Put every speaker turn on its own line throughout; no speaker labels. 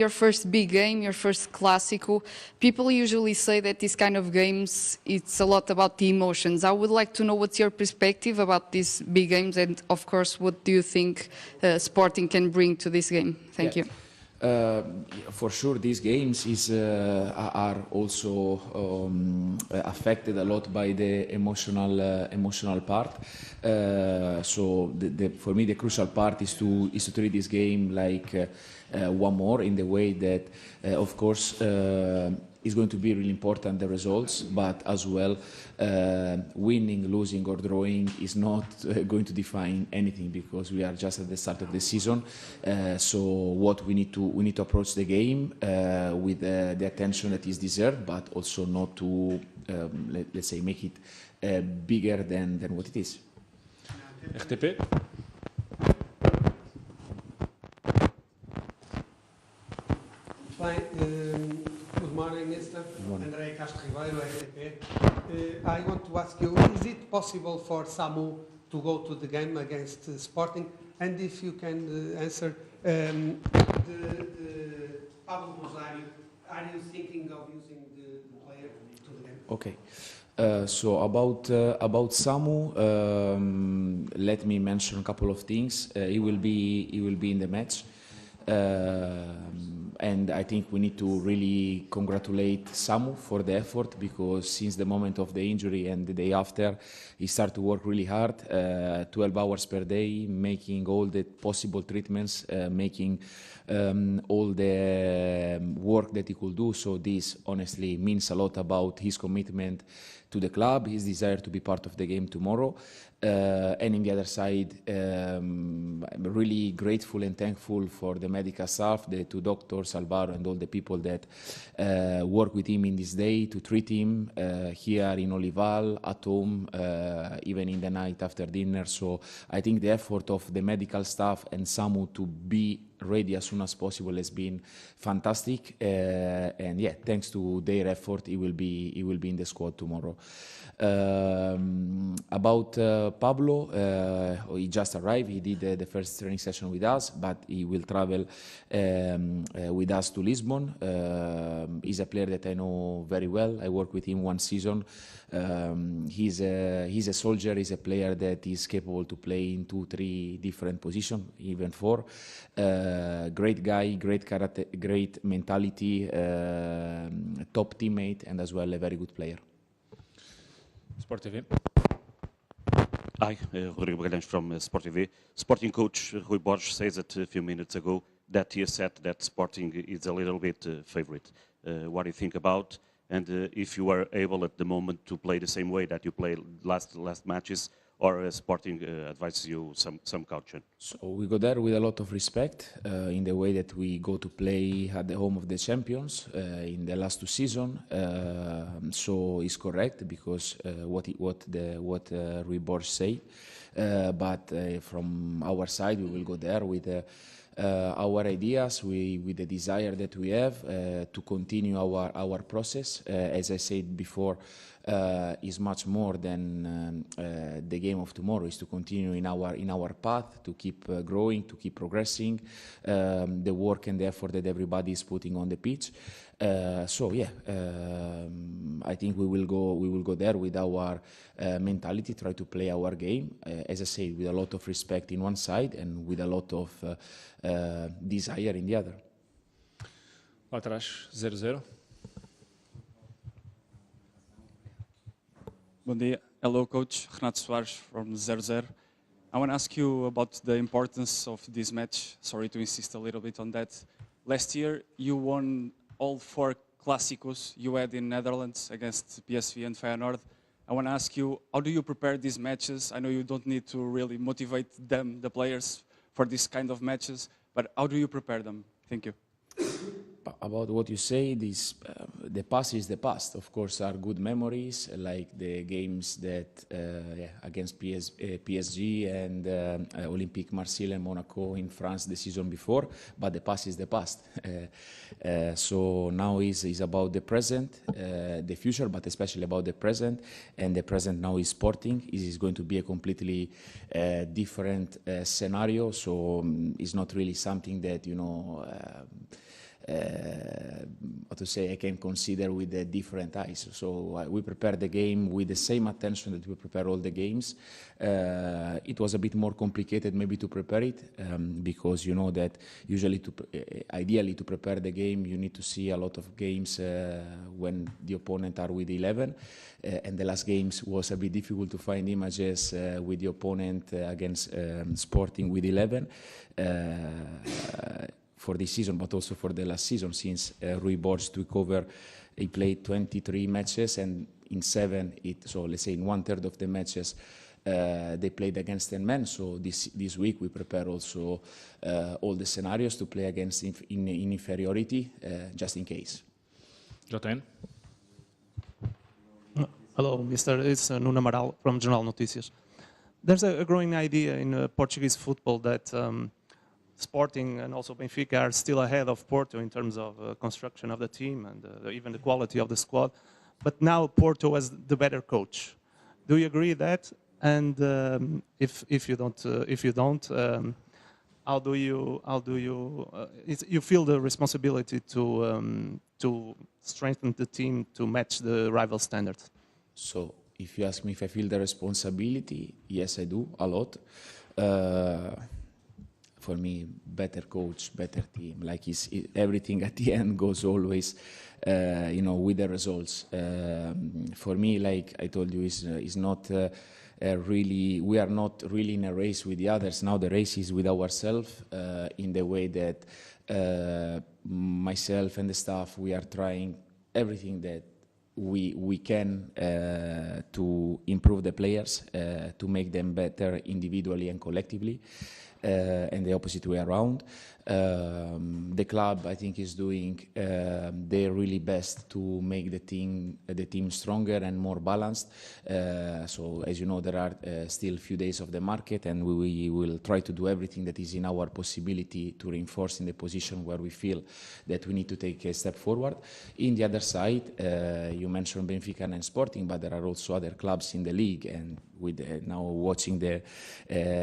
Your first big game, your first Clásico, people usually say that these kind of games, it's a lot about the emotions. I would like to know what's your perspective about these big games, and of course, what do you think Sporting can bring to this game? Thank you.
For sure, these games are also affected a lot by the emotional part. So for me, the crucial part is to treat this game like one more, in the way that, of course, it's going to be really important, the results, but as well, winning, losing or drawing is not going to define anything, because we are just at the start of the season. So what we need to approach the game with the attention that is deserved, but also not to, let's say, make it bigger than what it is.
RTP.
Bem, good morning, Mr. André Castro Ribeiro, RTP. I want to ask you, is it possible for Samu to go to the game against Sporting? And if you can answer, the Pablo Rosario, are you thinking of using the player to the game?
Okay. So about Samu, let me mention a couple of things. He will be in the match. And I think we need to really congratulate Samu for the effort, because since the moment of the injury and the day after, he started to work really hard, 12 hours per day, making all the possible treatments, making all the work that he could do. So this honestly means a lot about his commitment to the club, his desire to be part of the game tomorrow. And on the other side, I'm really grateful and thankful for the medical staff, the two doctors, Alvaro, and all the people that work with him in this day to treat him here in Olival, at home, even in the night after dinner. So I think the effort of the medical staff and Samu to be ready as soon as possible has been fantastic. And yeah, thanks to their effort, he will be in the squad tomorrow. About Pablo, he just arrived. He did the first training session with us, but he will travel with us to Lisbon. He's a player that I know very well. I worked with him one season. He's a soldier. He's a player that is capable to play in 2-3 different positions, even 4. Great guy, great character, great mentality, top teammate, and as well a very good player.
Sport TV.
Hi, Rodrigo Magalhães from Sport TV. Sporting coach Rui Borges says it a few minutes ago that he has said that Sporting is a little bit favourite. What do you think about? And if you are able at the moment to play the same way that you played last matches, or Sporting advises you some caution?
So we go there with a lot of respect in the way that we go to play at the home of the champions in the last 2 seasons. So it's correct, because what Rui Borges said. But from our side, we will go there with our ideas, with the desire that we have to continue our process. As I said before, is much more than the game of tomorrow. Is to continue in our path, to keep growing, to keep progressing, the work and the effort that everybody is putting on the pitch. So yeah, I think we will go there with our mentality, try to play our game, as I said, with a lot of respect in one side and with a lot of desire in the other.
Lá atrás, 0-0.
Bom dia. Hello, Coach. Renato Soares from 00. I want to ask you about the importance of this match. Sorry to insist a little bit on that. Last year, you won all 4 Clásicos you had in Netherlands against PSV and Feyenoord. I want to ask you, how do you prepare these matches? I know you don't need to really motivate them, the players, for this kind of matches, but how do you prepare them? Thank you.
About what you say, the past is the past. Of course, are good memories, like the games that against PSG and Olympique Marseille and Monaco in France the season before. But the past is the past. So now is about the present, the future, but especially about the present. And the present now is Sporting. It is going to be a completely different scenario. So it's not really something that how to say, I can consider with a different eyes. So we prepare the game with the same attention that we prepare all the games. It was a bit more complicated maybe to prepare it because you know that usually ideally to prepare the game you need to see a lot of games when the opponent are with 11 and the last games was a bit difficult to find images with the opponent against Sporting with 11 for this season, but also for the last season, since Rui Borges took over, he played 23 matches, and in 7, so let's say in 1/3 of the matches, they played against 10 men. So this week we prepare also all the scenarios to play against in inferiority, just in case.
Joten?
Hello, Mr. It's Nuno Amaral from Jornal Notícias. There's a growing idea in Portuguese football that Sporting and also Benfica are still ahead of Porto in terms of construction of the team and even the quality of the squad. But now Porto has the better coach. Do you agree that? And if you don't, how do you feel the responsibility to strengthen the team to match the rival standards?
So if you ask me if I feel the responsibility, yes, I do a lot. For me, better coach, better team. Like everything at the end goes always, with the results. For me, like I told you, is not really. We are not really in a race with the others. Now the race is with ourselves. In the way that myself and the staff, we are trying everything that we can to improve the players, to make them better individually and collectively. And the opposite way around. The club, I think, is doing their really best to make the team stronger and more balanced. So, as you know, there are still a few days of the market, and we will try to do everything that is in our possibility to reinforce in the position where we feel that we need to take a step forward. In the other side, you mentioned Benfica and Sporting, but there are also other clubs in the league, and with now watching the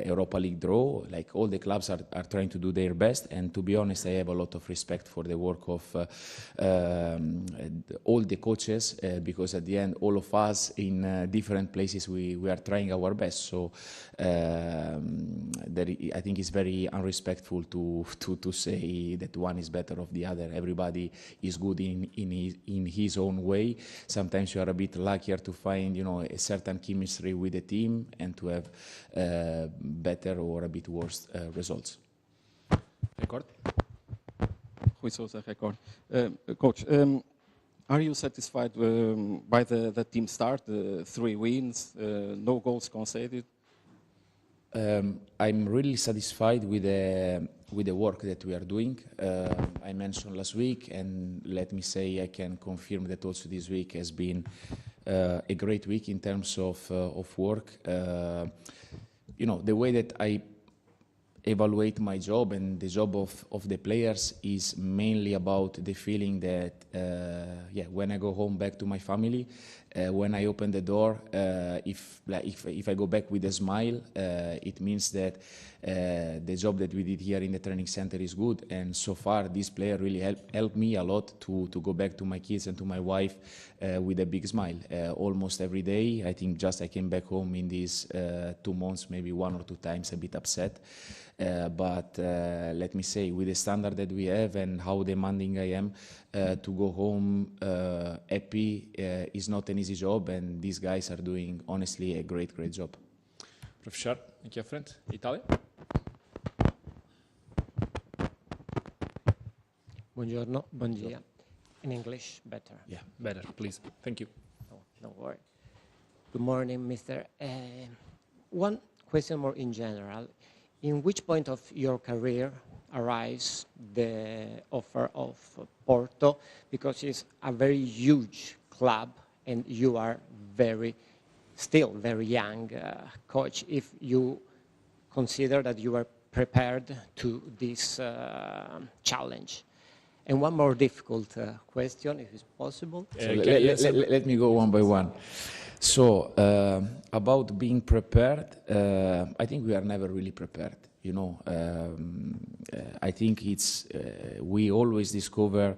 Europa League draw, like all the clubs are trying to do their best. And to be honest, I have a lot of respect for the work of all the coaches, because at the end, all of us in different places, we are trying our best. So I think it's very unrespectful to say that one is better of the other. Everybody is good in his own way. Sometimes you are a bit luckier to find, a certain chemistry with the team and to have better or a bit worse results.
Record?
Rui Sousa, Record. Coach, are you satisfied by the team start? 3 wins, no goals conceded?
I'm really satisfied with the work that we are doing. I mentioned last week, and let me say I can confirm that also this week has been a great week in terms of work. The way that I evaluate my job and the job of the players is mainly about the feeling that when I go home back to my family, when I open the door, if I go back with a smile, it means that the job that we did here in the training center is good. And so far, this player really helped me a lot to go back to my kids and to my wife with a big smile. Almost every day, I think I came back home in these 2 months, maybe 1 or 2 times, a bit upset. But let me say, with the standard that we have and how demanding I am, to go home happy is not an easy job, and these guys are doing, honestly, a great job.
Professor, aqui à frente. Itália?
Buongiorno, bon dia. In English, better.
Yeah, better, please. Thank you.
No worry. Good morning, Mr. One question more in general. In which point of your career arrives the offer of Porto? Because it's a very huge club and you are still very young coach. If you consider that you are prepared to this challenge. And one more difficult question, if it's possible.
So let me go one by one. So about being prepared, I think we are never really prepared. You know, I think it's we always discover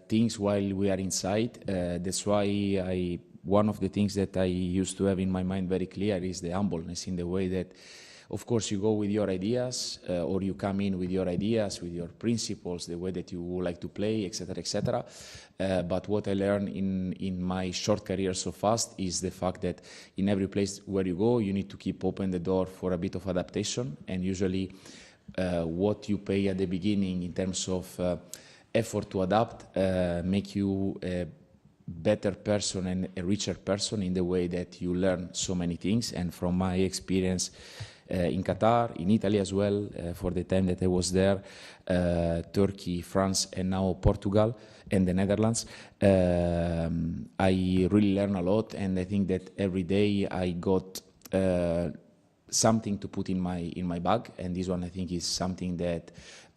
things while we are inside. That's why one of the things that I used to have in my mind very clear is the humbleness, in the way that, of course, you go with your ideas, or you come in with your ideas, with your principles, the way that you would like to play, etc., etc. But what I learned in my short career so fast is the fact that in every place where you go, you need to keep open the door for a bit of adaptation. And usually, what you pay at the beginning in terms of effort to adapt make you a better person and a richer person in the way that you learn so many things. And from my experience in Qatar, in Italy as well, for the time that I was there, Turkey, France, and now Portugal and the Netherlands, I really learn a lot, and I think that every day I got something to put in my bag, and this one I think is something that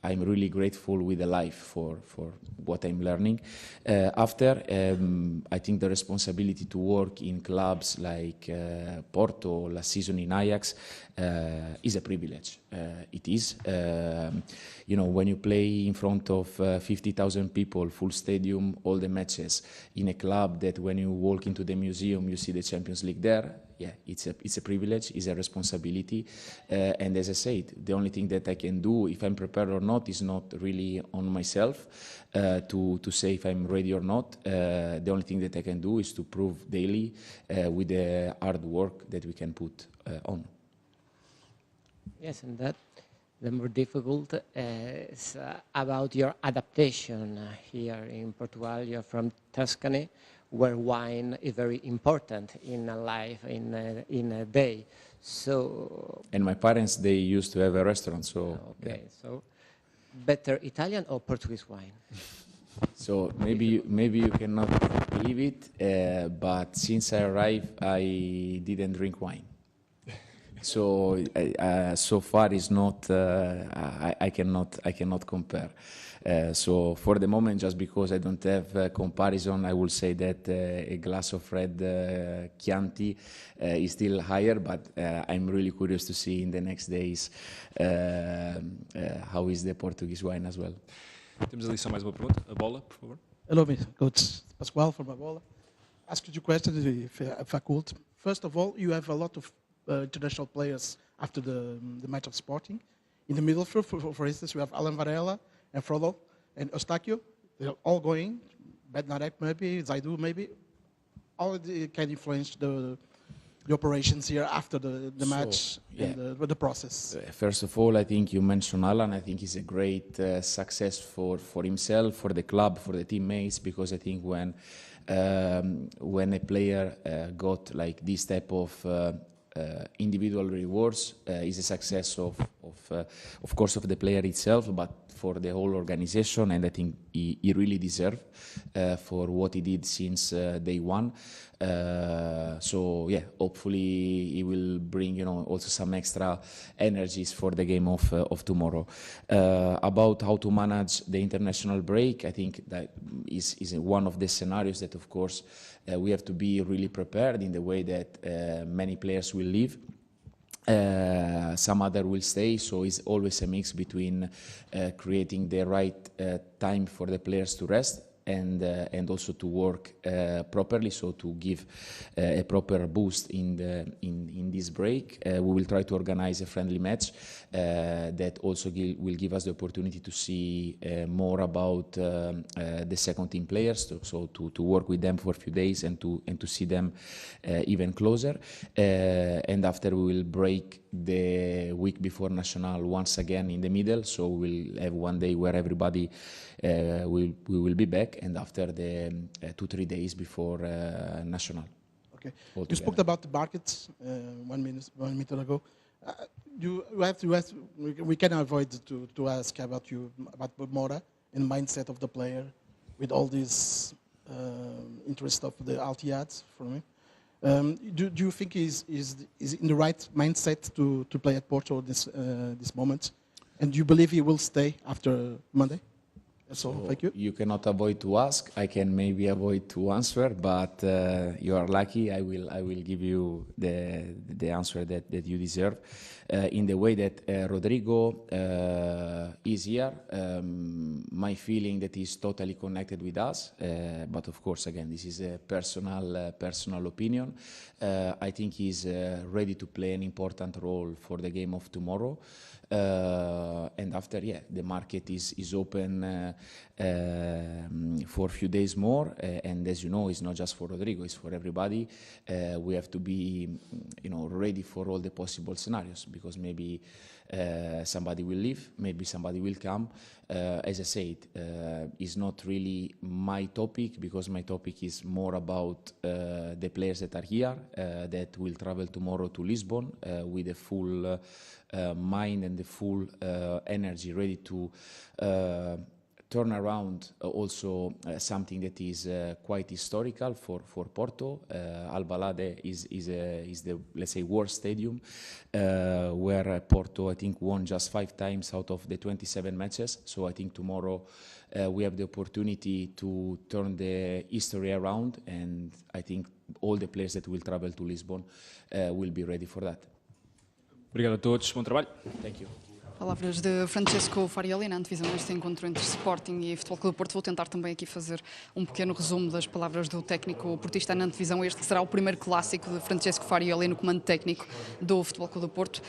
I'm really grateful with the life for what I'm learning. After, I think the responsibility to work in clubs like Porto, last season in Ajax, is a privilege. It is. You know, when you play in front of 50,000 people, full stadium, all the matches, in a club that when you walk into the museum, you see the Champions League there, yeah, it's a privilege, it's a responsibility. And as I said, the only thing that I can do, if I'm prepared or not, is not really on myself to say if I'm ready or not. The only thing that I can do is to prove daily with the hard work that we can put on.
Yes, and that the more difficult is about your adaptation here in Portugal. You're from Tuscany, where wine is very important in a life, in a day. So.
And my parents, they used to have a restaurant, so.
Okay,
yeah.
so better Italian or Portuguese wine?
So maybe you cannot believe it, but since I arrived, I didn't drink wine. So so far is not. I cannot compare. So for the moment, just because I don't have comparison, I will say that a glass of red Chianti is still higher. But I'm really curious to see in the next days how is the Portuguese wine as well.
Temos ali só mais uma pergunta. A bola, por favor.
Hello, Coach Pascoal from Angola. Ask you two questions, if I could. First of all, you have a lot of international players after the match of Sporting. In the middle, for instance, we have Alan Varela and Frodo and Eustáquio. They're all going. Bednarek maybe, Zaidu maybe. All can influence the operations here after the match, yeah, and the process.
First of all, I think you mentioned Alan. I think he's a great success for himself, for the club, for the teammates, because I think when a player got like this type of individual rewards, is a success of course of the player itself, but for the whole organization, and I think he really deserved for what he did since day one. So yeah, hopefully he will bring also some extra energies for the game of tomorrow. About how to manage the international break, I think that is one of the scenarios that, of course, we have to be really prepared in the way that many players will leave. Some other will stay, so it's always a mix between creating the right time for the players to rest and also to work properly, so to give a proper boost in this break. We will try to organize a friendly match that also will give us the opportunity to see more about the second team players, so to work with them for a few days and to see them even closer. And after we will break the week before National once again in the middle, so we'll have one day where everybody we will be back, and after the 2-3 days before National.
Okay. You spoke about the markets 1 minute ago. We can avoid to ask about Mora and mindset of the player with all this interest of the Altiads for me. Do you think he's in the right mindset to play at Porto this moment? And do you believe he will stay after Monday? That's all. Thank you.
You cannot avoid to ask. I can maybe avoid to answer, but you are lucky. I will give you the answer that you deserve. In the way that Rodrigo is here, my feeling that he's totally connected with us. But of course, again, this is a personal opinion. I think he's ready to play an important role for the game of tomorrow. And after, the market is open for a few days more. And as you know, it's not just for Rodrigo, it's for everybody. We have to be, ready for all the possible scenarios, because maybe somebody will leave, maybe somebody will come. As I said, it's not really my topic, because my topic is more about the players that are here, that will travel tomorrow to Lisbon with a full mind and the full energy, ready to turn around also something that is quite historical for Porto. Alvalade is the, let's say, worst stadium, where Porto, I think, won just 5 times out of the 27 matches. So I think tomorrow we have the opportunity to turn the history around, and I think all the players that will travel to Lisbon will be ready for that.
Obrigado a todos, bom trabalho.
Thank you.
Palavras de Francesco Farioli na antevisão deste encontro entre Sporting e Futebol Clube do Porto. Vou tentar também aqui fazer um pequeno resumo das palavras do técnico portista na antevisão. Este será o primeiro clássico de Francesco Farioli no comando técnico do Futebol Clube do Porto.